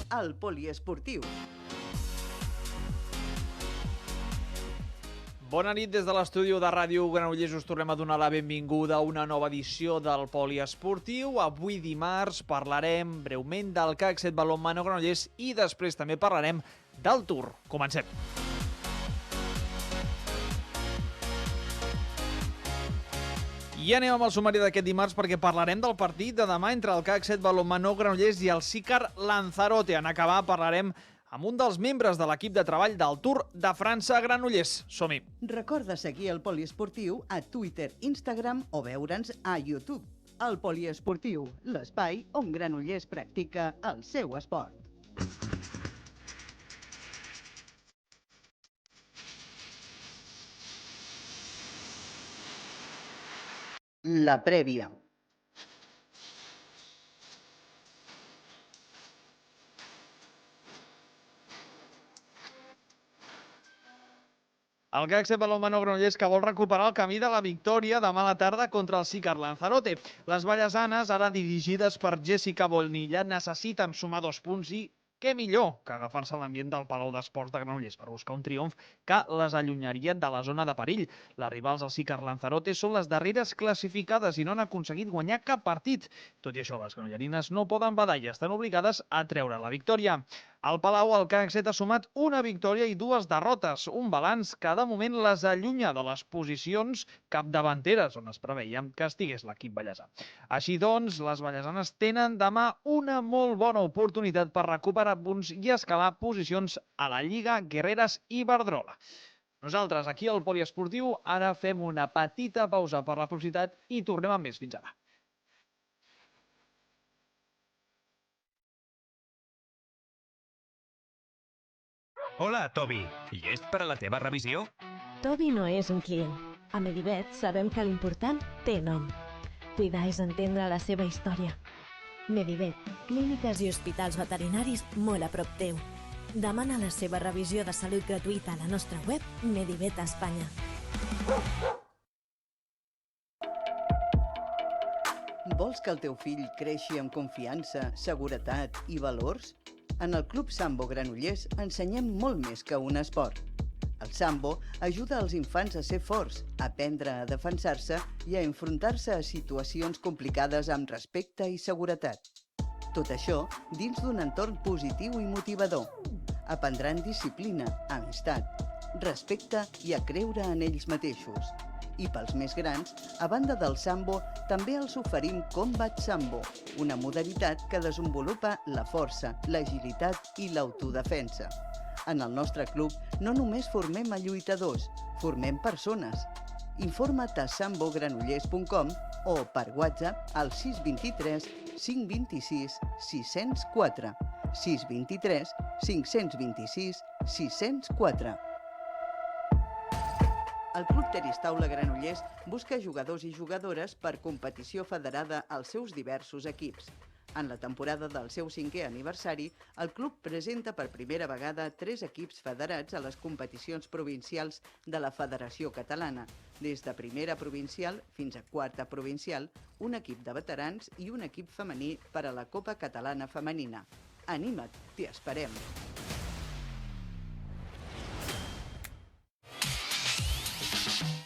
al poliesportiu. Bona nit des de l'estudi de Ràdio Granollers. Us tornem a donar la benvinguda a una nova edició del poliesportiu. Avui dimarts parlarem breument del CAC 7 Balonmano Granollers i després també parlarem del Tour. Comencem. I anem amb el sumari d'aquest dimarts perquè parlarem del partit de demà entre el CAC 7 Balonmano Granollers i el Sicar Lanzarote. En acabar parlarem amb un dels membres de l'equip de treball del Tour de França a Granollers. Som-hi! Recorda seguir el poliesportiu a Twitter, Instagram o veure'ns a YouTube. El poliesportiu, l'espai on Granollers practica el seu esport. La prèvia. El CAC 7 Balonmano Granollers que vol recuperar el camí de la victòria demà a la tarda contra el Sicar Lanzarote. Les vallesanes, ara dirigides per Jessica Bonilla, necessiten sumar 2 punts i què millor que agafar-se a l'ambient del Palau d'Esports de Granollers per buscar un triomf que les allunyarien de la zona de perill. Les rivals del Sicar Lanzarote són les darreres classificades i no han aconseguit guanyar cap partit. Tot i això, les granollerines no poden badar i estan obligades a treure la victòria. Al Palau, el CAC 7 ha sumat una victòria i 2 derrotes, un balanç que de moment les allunya de les posicions capdavanteres on es preveia que estigués l'equip vallesà. Així doncs, les vallesanes tenen demà una molt bona oportunitat per recuperar punts i escalar posicions a la Lliga Guerreres i Iberdrola. Nosaltres, aquí al poliesportiu, ara fem una petita pausa per la publicitat i tornem amb més. Fins ara. Hola, Toby. Llest per a la teva revisió? Toby no és un client. A Medivet sabem que l'important té nom. Cuidar és entendre la seva història. Medivet, clíniques i hospitals veterinaris molt a prop teu. Demana la seva revisió de salut gratuïta a la nostra web Medivet Espanya. Vols que el teu fill creixi amb confiança, seguretat i valors? En el Club Sambo Granollers ensenyem molt més que un esport. El Sambo ajuda els infants a ser forts, a aprendre a defensar-se i a enfrontar-se a situacions complicades amb respecte i seguretat. Tot això dins d'un entorn positiu i motivador. Aprendran disciplina, amistat, respecte i a creure en ells mateixos. I pels més grans, a banda del Sambo, també els oferim Combat Sambo, una modalitat que desenvolupa la força, l'agilitat i l'autodefensa. En el nostre club no només formem a lluitadors, formem persones. Informa't a sambogranollers.com o per WhatsApp al 623 526 604. 623 526 604. El Club Tenis Taula Granollers busca jugadors i jugadores per competició federada als seus diversos equips. En la temporada del seu 5è aniversari, el club presenta per primera vegada 3 equips federats a les competicions provincials de la Federació Catalana, des de primera provincial fins a quarta provincial, un equip de veterans i un equip femení per a la Copa Catalana Femenina. Anima't, t'hi esperem!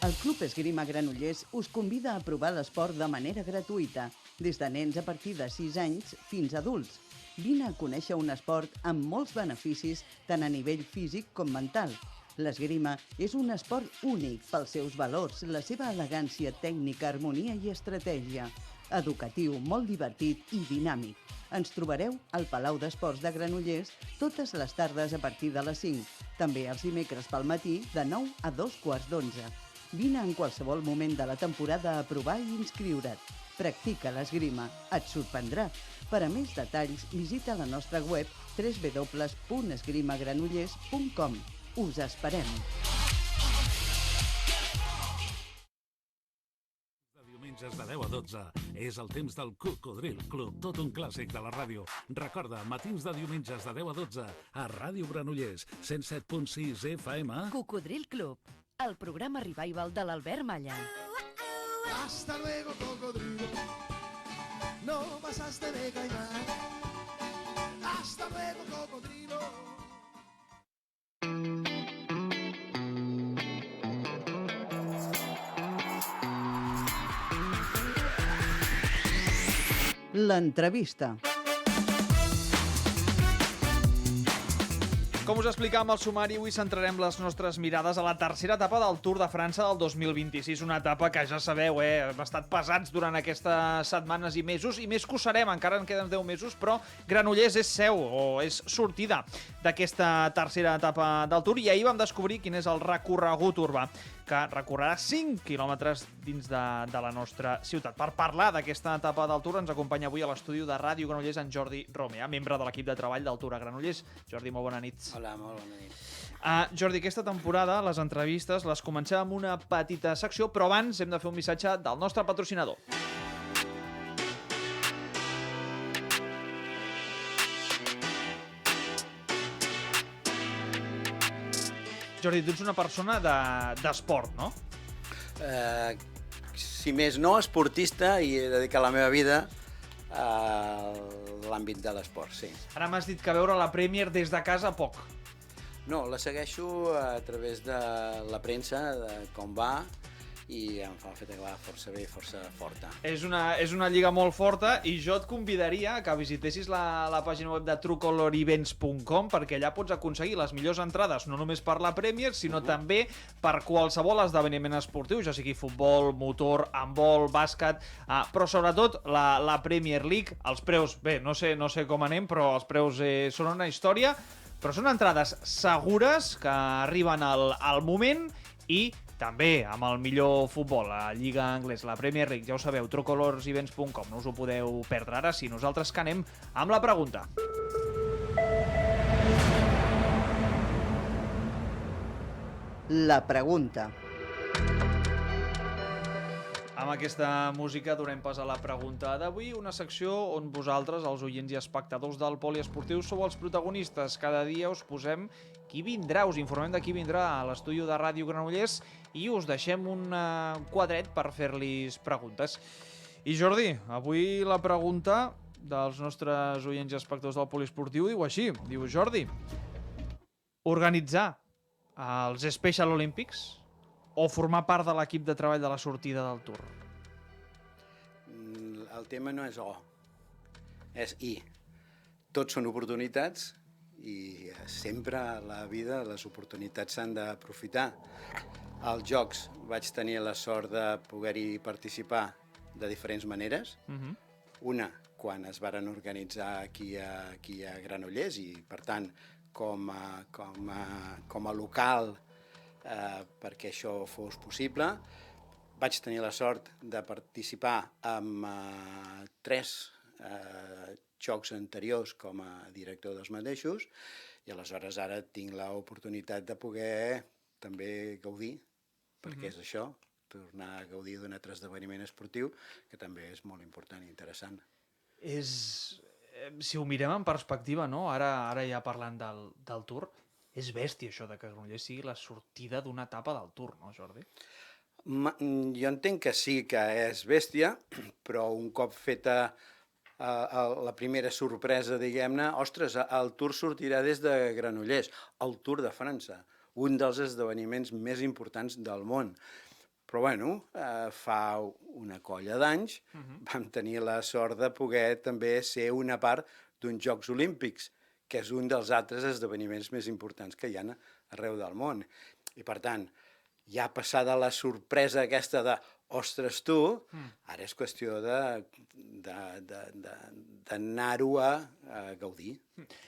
El Club Esgrima Granollers us convida a provar l'esport de manera gratuïta, des de nens a partir de 6 anys fins a adults. Vine a conèixer un esport amb molts beneficis tant a nivell físic com mental. L'esgrima és un esport únic pels seus valors, la seva elegància tècnica, harmonia i estratègia. Educatiu, molt divertit i dinàmic. Ens trobareu al Palau d'Esports de Granollers totes les tardes a partir de les 5. També els dimecres pel matí de 9 a 2:15. Vine en qualsevol moment de la temporada a provar i inscriure't. Practica l'esgrima, et sorprendrà. Per a més detalls, visita la nostra web www.esgrimagranollers.com. Us esperem! Diumenges de 10 a 12 és el temps del Cocodril Club, tot un clàssic de la ràdio. Recorda, matins de diumenges de 10 a 12 a Ràdio Granollers, 107.6 FM. Cocodril Club, el programa revival de l'Albert Malla. Hasta luego, cocodrilo. No pasaste de caimán. Hasta Hasta luego, cocodrilo. L'entrevista. Com us explicàvem al sumari, avui centrarem les nostres mirades a la tercera etapa del Tour de França del 2026. Una etapa que ja sabeu, hem estat pesats durant aquestes setmanes i mesos, i més que ho serem, encara en queden 10 mesos, però Granollers és seu o és sortida d'aquesta tercera etapa del Tour, i ahir vam descobrir quin és el recorregut urbà, que recorrerà 5 quilòmetres dins de la nostra ciutat. Per parlar d'aquesta etapa del Tour ens acompanya avui a l'estudi de Ràdio Granollers en Jordi Romea, membre de l'equip de treball del Tour a Granollers. Jordi, molt bona nit. Hola, molt bona nit. Jordi, aquesta temporada les entrevistes les comencem amb una petita secció, però abans hem de fer un missatge del nostre patrocinador. Jordi, tu ets una persona d'esport, no? Si més no, esportista, i he dedicat la meva vida a l'àmbit de l'esport, sí. Ara m'has dit que veure la Premier des de casa poc. No, la segueixo a través de la premsa, de com va, i em fa el fet que va força bé, força forta. És una lliga molt forta, i jo et convidaria que visitessis la pàgina web de truecolorevents.com, perquè allà pots aconseguir les millors entrades, no només per la Premier, sinó també per qualsevol esdeveniment esportiu, ja sigui futbol, motor, handbol, bàsquet, però sobretot la Premier League. Els preus, bé, no sé com anem, però els preus són una història, però són entrades segures que arriben al moment, i també amb el millor futbol, la Lliga Anglesa, la Premier League, ja ho sabeu, truecolorevents.com, no us ho podeu perdre. Ara sí, nosaltres que anem amb la pregunta. La pregunta. Amb aquesta música donem pas a la pregunta d'avui, una secció on vosaltres, els oients i espectadors del poliesportiu, sou els protagonistes. Cada dia us posem qui vindrà, us informem de qui vindrà a l'estudi de Ràdio Granollers i us deixem un quadret per fer-los preguntes. I Jordi, avui la pregunta dels nostres oients i espectadors del poliesportiu diu així, diu Jordi, organitzar els Special Olympics o formar part de l'equip de treball de la sortida del Tour? El tema no és o, és i. Tots són oportunitats i sempre a la vida les oportunitats s'han d'aprofitar. Als Jocs vaig tenir la sort de poder-hi participar de diferents maneres. Una, quan es varen organitzar aquí a Granollers, i per tant com a local perquè això fos possible. Vaig tenir la sort de participar en 3 jocs anteriors com a director dels mateixos, i aleshores ara tinc l'oportunitat de poder també gaudir, perquè és això, tornar a gaudir d'un altre esdeveniment esportiu, que també és molt important i interessant. Si ho mirem en perspectiva, no? Ara ja parlant del Tour, és bèstia això de que Granollers sigui la sortida d'una etapa del Tour, no, Jordi? Jo entenc que sí que és bèstia, però un cop feta la primera sorpresa, diguem-ne, ostres, el Tour sortirà des de Granollers, el Tour de França, un dels esdeveniments més importants del món. Però bueno, fa una colla d'anys vam tenir la sort de poder també ser una part d'uns Jocs Olímpics, que és un dels altres esdeveniments més importants que hi ha arreu del món. I per tant, ja passada la sorpresa aquesta de ostres tu, ara és qüestió d'anar-ho a gaudir.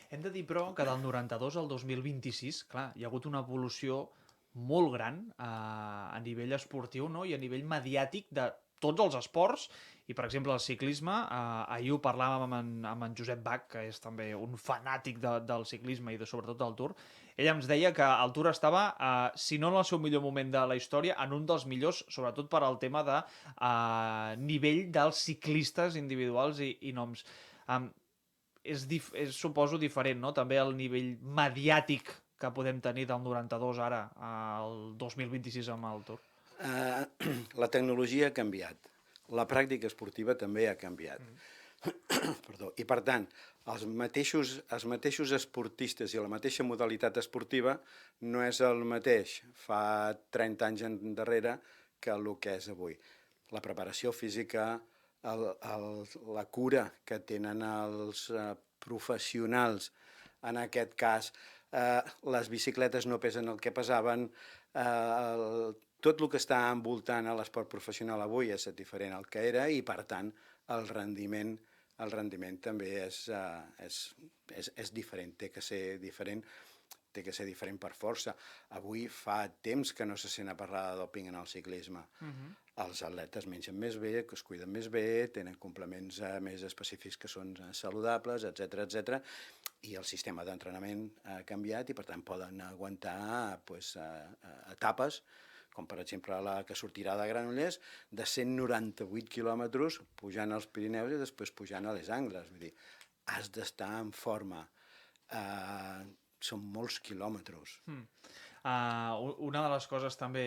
Hem de dir, però, que del 92 al 2026, clar, hi ha hagut una evolució molt gran a nivell esportiu, no? I a nivell mediàtic de tots els esports, i per exemple el ciclisme, ahir ho parlàvem amb en Josep Bach, que és també un fanàtic del ciclisme i sobretot del Tour. Ell ens deia que el Tour estava, si no en el seu millor moment de la història, en un dels millors, sobretot per al tema de nivell dels ciclistes individuals i noms. És, suposo, diferent, no? També el nivell mediàtic que podem tenir del 92 ara al 2026 amb el Tour. La tecnologia ha canviat. La pràctica esportiva també ha canviat. Perdó. I per tant, els mateixos esportistes i la mateixa modalitat esportiva no és el mateix fa 30 anys endarrere que el que és avui. La preparació física, la cura que tenen els professionals, en aquest cas, les bicicletes no pesen el que pesaven, tot el que està envoltant a l'esport professional avui és diferent al que era i, per tant, el rendiment també és diferent, té que ser diferent per força. Avui fa temps que no se sent a parlar de dòping en el ciclisme. Els atletes mengen més bé, que es cuiden més bé, tenen complements més específics que són saludables, etc. I el sistema d'entrenament ha canviat i, per tant, poden aguantar etapes, com per exemple la que sortirà de Granollers, de 198 quilòmetres pujant als Pirineus i després pujant a les Angles. Vull dir, has d'estar en forma. Són molts quilòmetres. Una de les coses també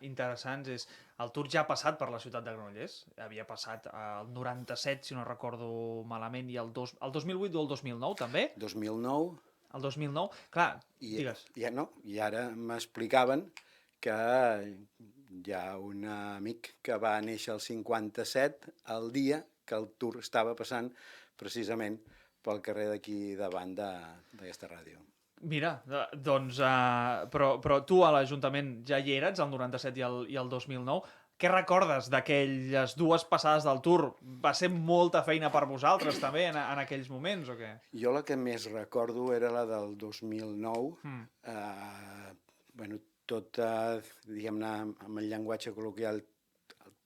interessants és el Tour ja ha passat per la ciutat de Granollers, havia passat el 97, si no recordo malament, i el 2008 o el 2009 també? 2009. El 2009, clar, digues. I ara m'explicaven que hi ha un amic que va néixer al 57 el dia que el Tour estava passant precisament pel carrer d'aquí davant d'aquesta ràdio. Mira, doncs, però tu a l'Ajuntament ja hi eres, el 97 i el 2009. Què recordes d'aquelles dues passades del Tour? Va ser molta feina per vosaltres també en aquells moments o què? Jo la que més recordo era la del 2009. Tota, diguem-ne, amb el llenguatge col·loquial,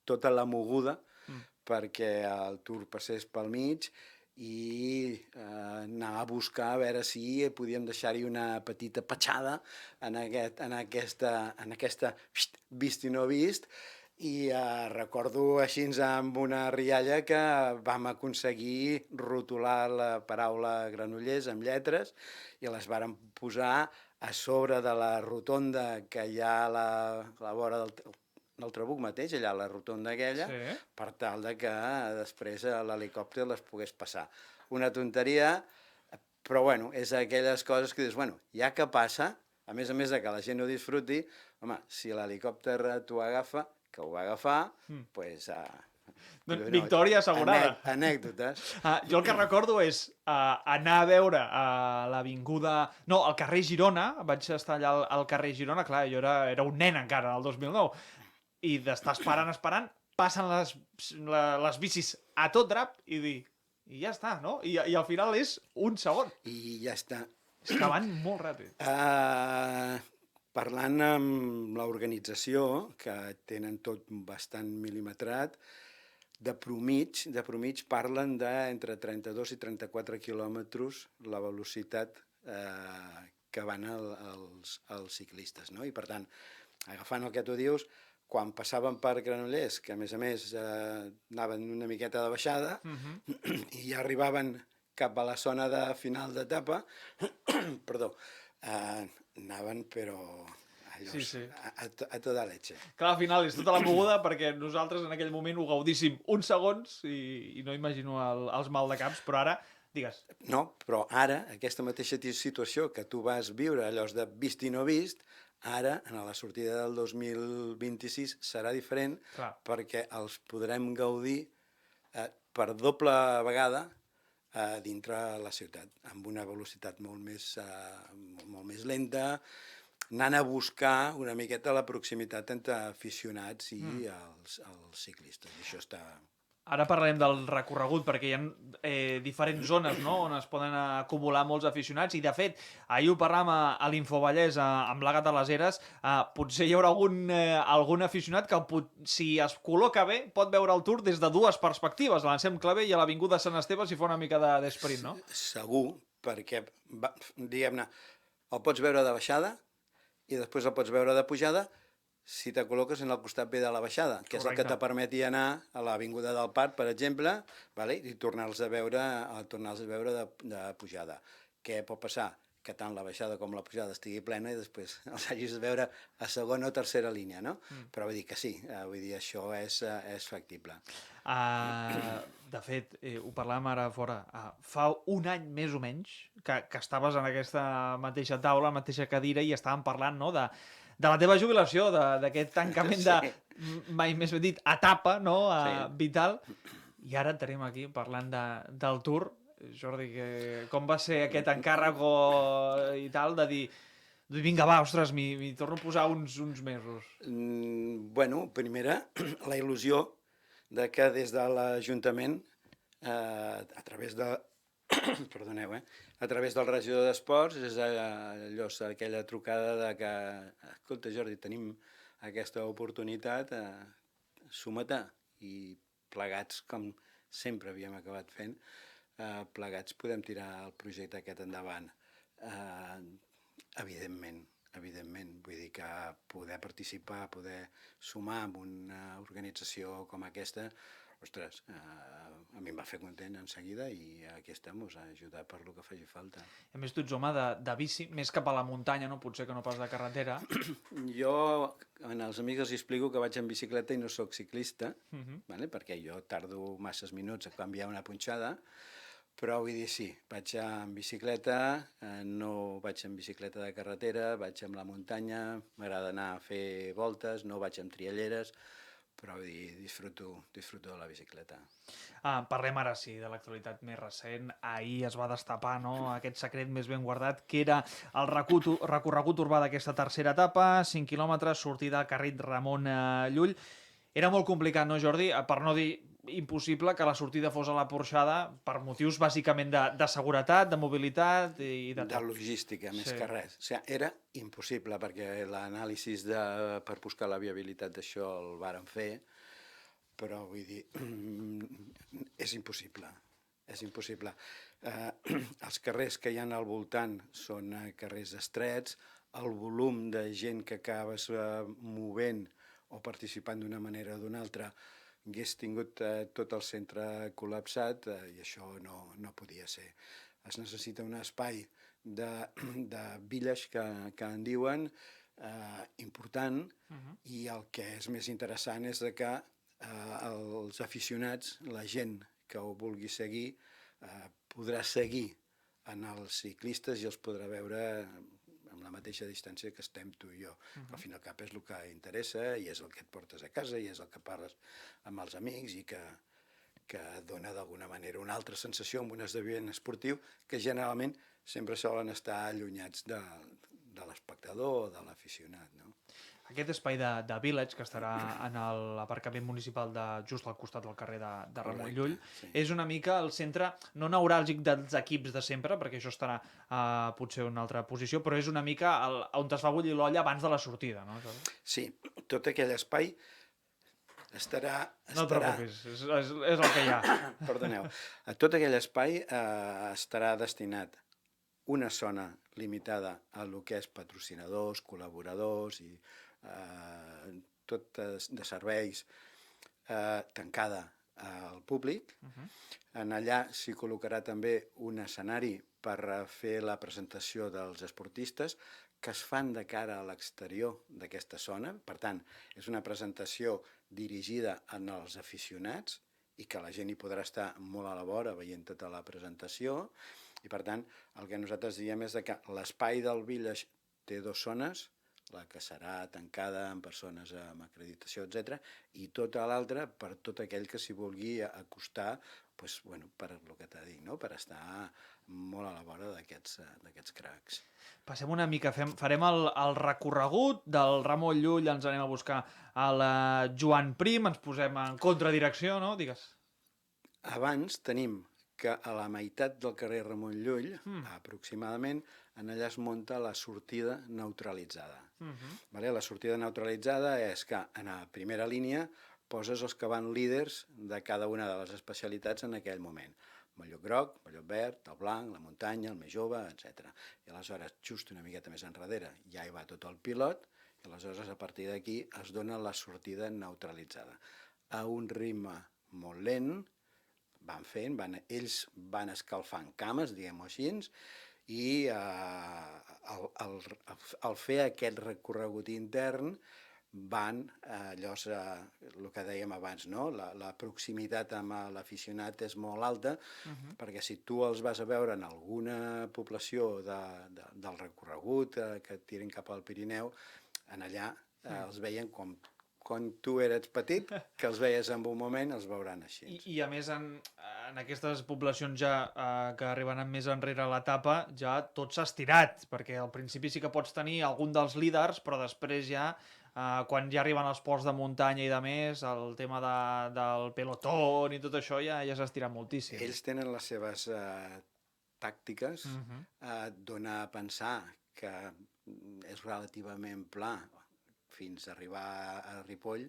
tota la moguda perquè el Tour passés pel mig i anar a buscar a veure si podíem deixar-hi una petita petjada en aquesta vist i no vist. I recordo així amb una rialla que vam aconseguir rotular la paraula Granollers amb lletres i les vàrem posar a sobre de la rotonda que hi ha a la vora del Trabuc mateix, allà a la rotonda aquella, per tal de que després l'helicòpter les pogués passar. Una tonteria, però bueno, és aquelles coses que dius, bueno, ja que passa, a més de que la gent ho disfruti, home, si l'helicòpter t'ho agafa, que ho va agafar, doncs... Victòria assegurada. Anècdotes. Jo el que recordo és anar a veure a l'avinguda... No, al carrer Girona, vaig estar allà al carrer Girona, clar, jo era un nen encara, el 2009, i d'estar esperant, passen les bicis a tot drap i dir, i ja està, no? I al final és un segon. I ja està. És que van molt ràpid. Parlant amb l'organització, que tenen tot bastant mil·limetrat, de promig parlen d'entre 32 i 34 quilòmetres la velocitat que van els ciclistes, no? I per tant, agafant el que tu dius, quan passaven per Granollers, que a més anaven una miqueta de baixada, i ja arribaven cap a la zona de final d'etapa, perdó, anaven però... a tota leche. Clar, al final és tota la moguda perquè nosaltres en aquell moment ho gaudíssim uns segons i no imagino els maldecaps, però ara, digues. No, però ara, aquesta mateixa situació que tu vas viure, allò de vist i no vist, ara, en la sortida del 2026, serà diferent perquè els podrem gaudir per doble vegada dintre la ciutat, amb una velocitat molt més lenta, anant a buscar una miqueta la proximitat entre aficionats i els ciclistes. I això està... Ara parlarem del recorregut, perquè hi ha diferents zones, no?, on es poden acumular molts aficionats, i de fet, ahir ho parlàvem a l'Infovallès, amb l'Àgata de les Heres, potser hi haurà algun aficionat que, si es col·loca bé, pot veure el Tour des de dues perspectives, a l'Ensem Clavé i a l'Avinguda Sant Esteve, si fa una mica d'esprint, no? Segur, perquè, diguem-ne, el pots veure de baixada, i després el pots veure de pujada si te col·loques en el costat B de la baixada, que és el que te permeti anar a l'Avinguda del Parc, per exemple, i tornar-los a veure de pujada. Què pot passar? que tant la baixada com la pujada estigui plena i després els hagis de veure a segona o tercera línia, no? Però vull dir que sí, vull dir, això és factible. De fet, ho parlàvem ara fora, fa un any més o menys que estaves en aquesta mateixa taula, la mateixa cadira, i estàvem parlant, no?, de la teva jubilació, d'aquest tancament de, mai més ben dit, etapa, no?, vital, i ara et tenim aquí parlant del Tour. Jordi, com va ser aquest encàrrec i tal, de dir, vinga, va, ostres, m'hi torno a posar uns mesos? Bueno, primera, la il·lusió de que des de l'Ajuntament, a través de... perdoneu, a través del regidor d'Esports, és allò, aquella trucada de que, escolta, Jordi, tenim aquesta oportunitat, suma-te, i plegats, com sempre havíem acabat fent, plegats podem tirar el projecte aquest endavant. Evidentment, vull dir que poder participar, poder sumar en una organització com aquesta, ostres, a mi em va fer content en seguida i aquí estem, a ajudar per lo que faci falta. A més, tu ets home de bici, més cap a la muntanya, no? Potser que no pas de carretera. Jo, als amics els explico que vaig en bicicleta i no sóc ciclista, perquè jo tardo masses minuts a canviar una punxada, però vull dir, sí, vaig en bicicleta, no vaig en bicicleta de carretera, vaig amb la muntanya, m'agrada anar a fer voltes, no vaig amb trialleres, però vull dir, disfruto de la bicicleta. Parlem ara sí de l'actualitat més recent. Ahir es va destapar, no?, aquest secret més ben guardat, que era el recorregut urbà d'aquesta tercera etapa, 5 quilòmetres, sortida al carrer Ramon Llull. Era molt complicat, no, Jordi? Per no dir impossible que la sortida fos a la Porxada per motius bàsicament de seguretat, de mobilitat i de tot. De logística, més que res. O sigui, era impossible, perquè l'anàlisi per buscar la viabilitat d'això el vàrem fer, però vull dir, és impossible. És impossible. Els carrers que hi ha al voltant són carrers estrets, el volum de gent que acabes movent o participant d'una manera o d'una altra hagués tingut tot el centre col·lapsat i això no podia ser. Es necessita un espai de village, que en diuen, important, i el que és més interessant és que els aficionats, la gent que ho vulgui seguir, podrà seguir en els ciclistes i els podrà veure amb la mateixa distància que estem tu i jo. Al fin i al cap és el que interessa i és el que et portes a casa i és el que parles amb els amics i que dona d'alguna manera una altra sensació amb un esdeveniment esportiu que generalment sempre solen estar allunyats de l'espectador o de l'aficionat, no? Aquest espai de Village, que estarà en l'aparcament municipal just al costat del carrer de Ramon Llull, és una mica el centre no neuràlgic dels equips de sempre, perquè això estarà potser en una altra posició, però és una mica on es fa bullir l'olla abans de la sortida, no? Sí, tot aquell espai estarà... No et preocupis, és el que hi ha. Perdoneu. Tot aquell espai estarà destinat una zona limitada a lo que és patrocinadors, col·laboradors i tot de serveis, tancada al públic. En allà s'hi col·locarà també un escenari per fer la presentació dels esportistes que es fan de cara a l'exterior d'aquesta zona. Per tant, és una presentació dirigida als aficionats i que la gent hi podrà estar molt a la vora veient tota la presentació. I per tant, el que nosaltres diem és que l'espai del Village té dues zones, la que serà tancada amb persones amb acreditació, etc., i tota l'altra per tot aquell que s'hi vulgui acostar, per el que t'ha dit, per estar molt a la vora d'aquests cracs. Passem una mica, farem el recorregut del Ramon Llull, ens anem a buscar el Joan Prim, ens posem en contradirecció, no? Digues. Abans tenim que a la meitat del carrer Ramon Llull, aproximadament, en allà es munta la sortida neutralitzada. La sortida neutralitzada és que en la primera línia poses els que van líders de cada una de les especialitats en aquell moment. Mallot groc, mallot verd, el blanc, la muntanya, el més jove, etc. I aleshores, just una miqueta més enrere, ja hi va tot el pilot, i aleshores a partir d'aquí es dona la sortida neutralitzada. A un ritme molt lent, ells van escalfant cames, diguem-ho així, i al fer aquest recorregut intern van, allò és el que dèiem abans, no? La proximitat amb l'aficionat és molt alta, perquè si tu els vas a veure en alguna població del recorregut que tiren cap al Pirineu, en allà els veien com quan tu eres petit, que els veies en un moment, els veuran així. I a més, en aquestes poblacions ja que arriben més enrere l'etapa, ja tot s'ha estirat, perquè al principi sí que pots tenir algun dels líders, però després ja, quan ja arriben els ports de muntanya i de més, el tema del pelotón i tot això ja s'ha estirat moltíssim. Ells tenen les seves tàctiques, dona a pensar que és relativament pla, fins a arribar a Ripoll,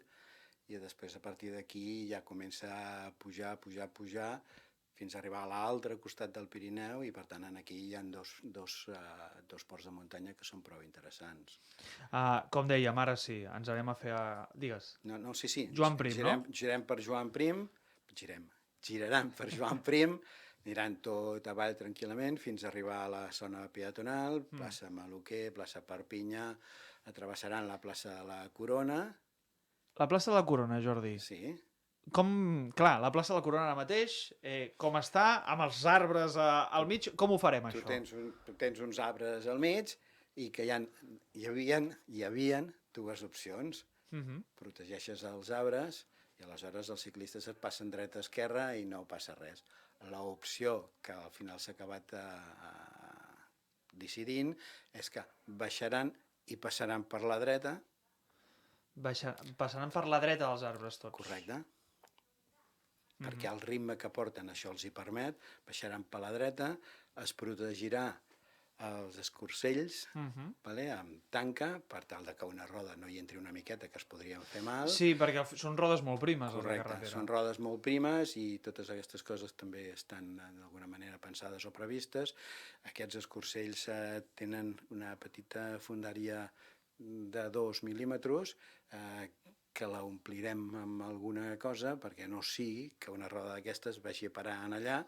i després a partir d'aquí ja comença a pujar, fins a arribar a l'altre costat del Pirineu, i per tant aquí hi ha dos ports de muntanya que són prou interessants. Com dèiem, ara sí, ens anem a fer... Digues. No, sí. Joan Prim, no? Girem per Joan Prim, giraran per Joan Prim, aniran tot avall tranquil·lament fins a arribar a la zona peatonal, plaça Maluquer, plaça Perpinyà, travessaran la plaça de la Corona. La plaça de la Corona, Jordi. Sí. Clar, la plaça de la Corona ara mateix, com està, amb els arbres al mig, com ho farem, això? Tu tens uns arbres al mig i que hi havia dues opcions. Protegeixes els arbres i aleshores els ciclistes et passen dreta a esquerra i no passa res. L'opció que al final s'ha acabat decidint és que baixaran i passaran per la dreta. Passaran per la dreta dels arbres tots. Correcte. Perquè el ritme que porten això els hi permet, baixaran per la dreta, es protegirà els escorcells amb tanca, per tal que una roda no hi entri una miqueta, que es podrien fer mal. Sí, perquè són rodes molt primes. Correcte, són rodes molt primes i totes aquestes coses també estan d'alguna manera pensades o previstes. Aquests escorcells tenen una petita fondària de 2 mil·límetres que la omplirem amb alguna cosa perquè no sigui que una roda d'aquestes vagi a parar en allà,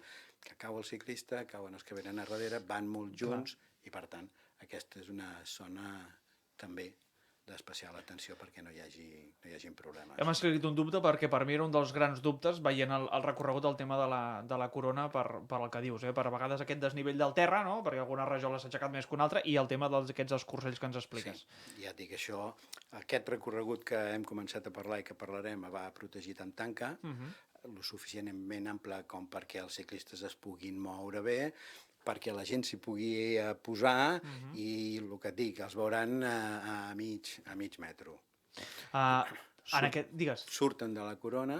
que cau el ciclista, cauen els que venen a darrere, van molt junts i per tant aquesta és una zona també d'especial atenció perquè no hi hagin problemes. Hem escrit un dubte perquè per mi era un dels grans dubtes veient el recorregut del tema de la Corona per el que dius, per a vegades aquest desnivell del terra, no? Perquè alguna rajola s'ha aixecat més que una altra, i el tema d'aquests escorcells que ens expliques. Sí, ja et dic això, aquest recorregut que hem començat a parlar i que parlarem va protegit amb tanca, lo suficientment ample com perquè els ciclistes es puguin moure bé, perquè la gent s'hi pugui posar i el que et dic, els veuran a mig metro. Digues. Surten de la Corona,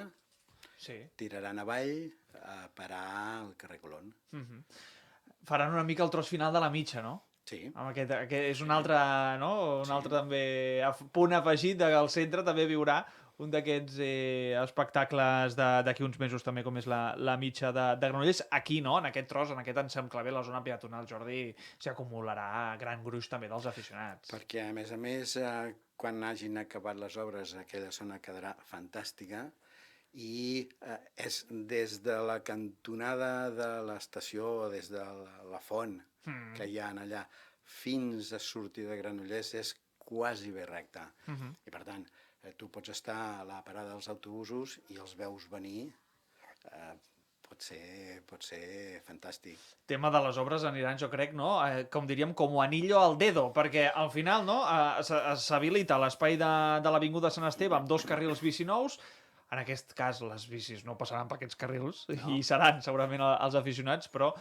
sí. Tiraran avall a parar al carrer Colón. Faran una mica el tros final de la mitja, no? Sí. Aquest és un altre, no? Un altre també punt afegit al centre també viurà un d'aquests espectacles d'aquí uns mesos també, com és la mitja de Granollers. Aquí, no? En aquest tros, en aquest encerclament, la zona peatonal, Jordi, s'hi acumularà gran gruix també dels aficionats. Perquè, a més, quan hagin acabat les obres, aquella zona quedarà fantàstica i és des de la cantonada de l'estació, des de la font que hi ha allà, fins a sortir de Granollers, és quasi bé recte. I, per tant, tu pots estar a la parada dels autobusos i els veus venir, pot ser fantàstic. Tema de les obres aniran, jo crec, no? Com diríem, com anillo al dedo, perquè al final, no? S'habilita l'espai de l'Avinguda Sant Esteve amb 2 carrils bici nous. En aquest cas, les bicis no passaran per aquests carrils i seran segurament els aficionats, però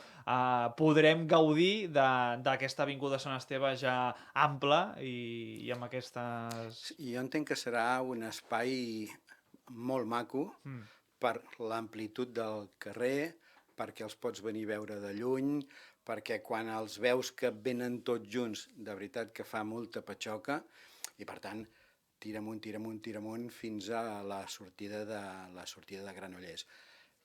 podrem gaudir d'aquesta Avinguda Sant Esteve ja ampla i amb aquestes... Jo entenc que serà un espai molt maco per l'amplitud del carrer, perquè els pots venir a veure de lluny, perquè quan els veus que venen tots junts, de veritat que fa molta patxoca, i per tant tira amunt, fins a la sortida de Granollers.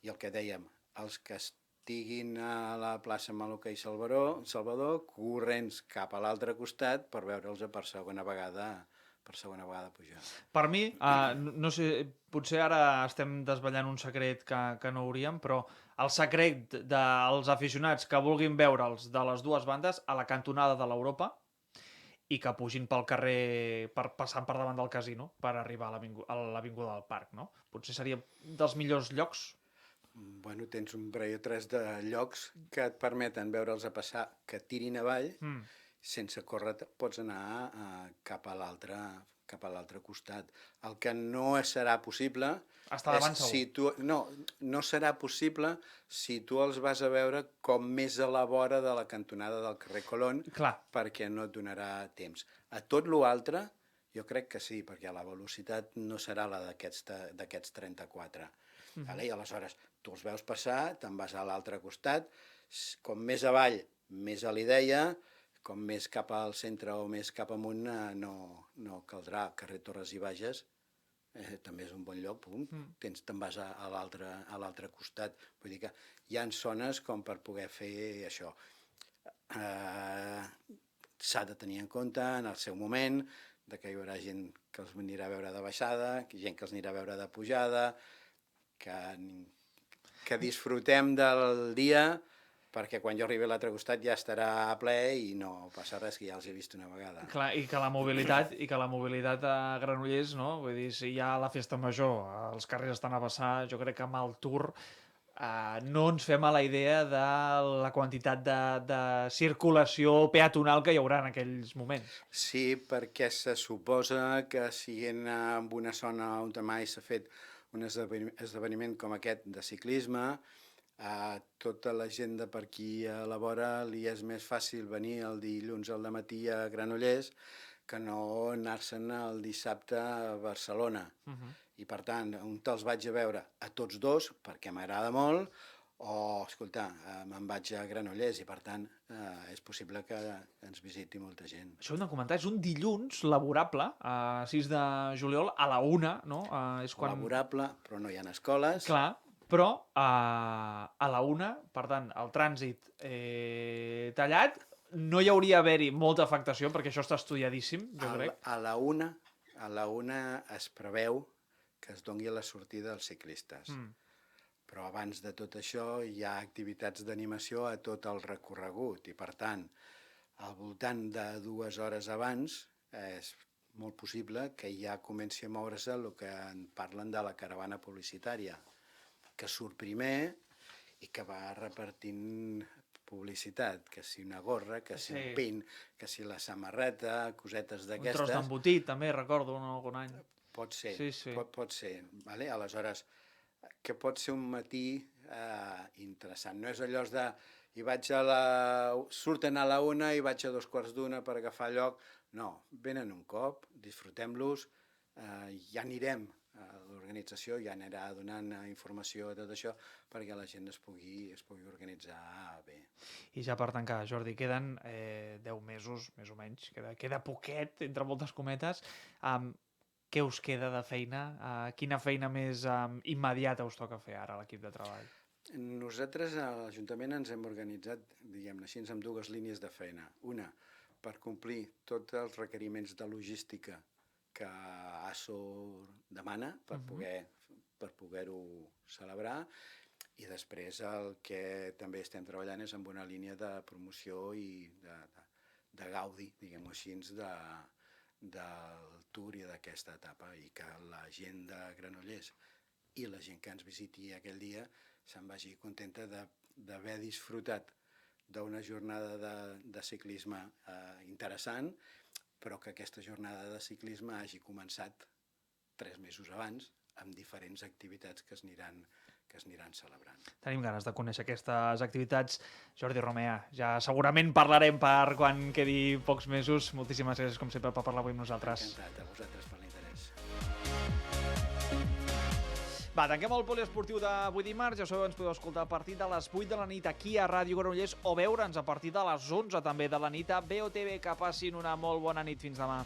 I el que dèiem, els que estiguin a la plaça Maluquer i Salvador, corrents cap a l'altre costat per veure'ls per segona vegada pujar. Per mi, no sé, potser ara estem desvetllant un secret que no hauríem, però el secret dels aficionats que vulguin veure'ls de les dues bandes a la cantonada de l'Europa, i que pugin pel carrer, passant per davant del casino, per arribar a l'avinguda del Parc, no? Potser seria dels millors llocs. Bueno, tens un parell o tres de llocs que et permeten veure'ls a passar, que tirin avall, sense córrer pots anar cap a l'altre costat. El que no serà possible no serà possible si tu els vas a veure com més a la vora de la cantonada del carrer Colón, perquè no et donarà temps. A tot l'altre, jo crec que sí, perquè la velocitat no serà la d'aquests 34. I aleshores tu els veus passar, te'n vas a l'altre costat, com més avall, més a l'Ideia, com més cap al centre o més cap amunt no caldrà. Carrer Torres i Bages també és un bon lloc, te'n vas a l'altre costat. Vull dir que hi ha zones com per poder fer això. S'ha de tenir en compte en el seu moment que hi haurà gent que els anirà a veure de baixada, gent que els anirà a veure de pujada, que disfrutem del dia, perquè quan jo arribi a l'altre costat ja estarà ple i no passa res, que ja els he vist una vegada. Clar, i que la mobilitat a Granollers, no? Vull dir, si hi ha la festa major, els carrers estan a passar, jo crec que amb el Tour no ens fem a la idea de la quantitat de circulació peatonal que hi haurà en aquells moments. Sí, perquè se suposa que si en una zona on mai s'ha fet un esdeveniment com aquest de ciclisme, a tota la gent de per aquí a la vora li és més fàcil venir el dilluns al dematí a Granollers que no anar-se'n el dissabte a Barcelona. I per tant, on te'ls vaig a veure a tots dos, perquè m'agrada molt, o, escolta, me'n vaig a Granollers i per tant és possible que ens visiti molta gent. Això ho hem de comentar, és un dilluns laborable, 6 de juliol, a la 1, no? Laborable, però no hi ha escoles. Clar, però a la 1, per tant, el trànsit tallat, no hi hauria d'haver-hi molta afectació, perquè això està estudiadíssim, jo crec. A la 1 es preveu que es doni la sortida als ciclistes. Però abans de tot això hi ha activitats d'animació a tot el recorregut i, per tant, al voltant de 2 hores abans és molt possible que ja comenci a moure's el que en parlen de la caravana publicitària, que surt primer i que va repartint publicitat, que si una gorra, que si un pin, que si la samarreta, cosetes d'aquestes. Un tros d'embotit, també, recordo, algun any. Pot ser, pot ser. Aleshores, que pot ser un matí interessant. No és allò de surten a la 1 i vaig a 2:15 per agafar lloc. No, venen un cop, disfrutem-los, ja anirem, l'organització ja anirà donant informació de tot això perquè la gent es pugui organitzar bé. I ja per tancar, Jordi, queden 10 mesos, més o menys, queda poquet, entre moltes cometes. Què us queda de feina? Quina feina més immediata us toca fer ara a l'equip de treball? Nosaltres a l'Ajuntament ens hem organitzat, diguem-ne així, amb 2 línies de feina. Una, per complir tots els requeriments de logística que ASO demana per poder-ho celebrar, i després el que també estem treballant és amb una línia de promoció i de gaudi, diguem-ho així, del Tour i d'aquesta etapa, i que la gent de Granollers i la gent que ens visiti aquell dia se'n vagi contenta d'haver disfrutat d'una jornada de ciclisme interessant, però que aquesta jornada de ciclisme hagi començat 3 mesos abans amb diferents activitats que es aniran celebrant. Tenim ganes de conèixer aquestes activitats. Jordi Romea, ja segurament parlarem per quan quedi pocs mesos. Moltíssimes gràcies, com sempre, per parlar avui amb nosaltres. Encantat, a vosaltres per l'interès. Va, tanquem el poliesportiu d'avui dimarts. Ja sabeu, ens podeu escoltar a partir de les 8 de la nit aquí a Ràdio Granollers o veure'ns a partir de les 11 també de la nit a BOTV. Que passin una molt bona nit. Fins demà.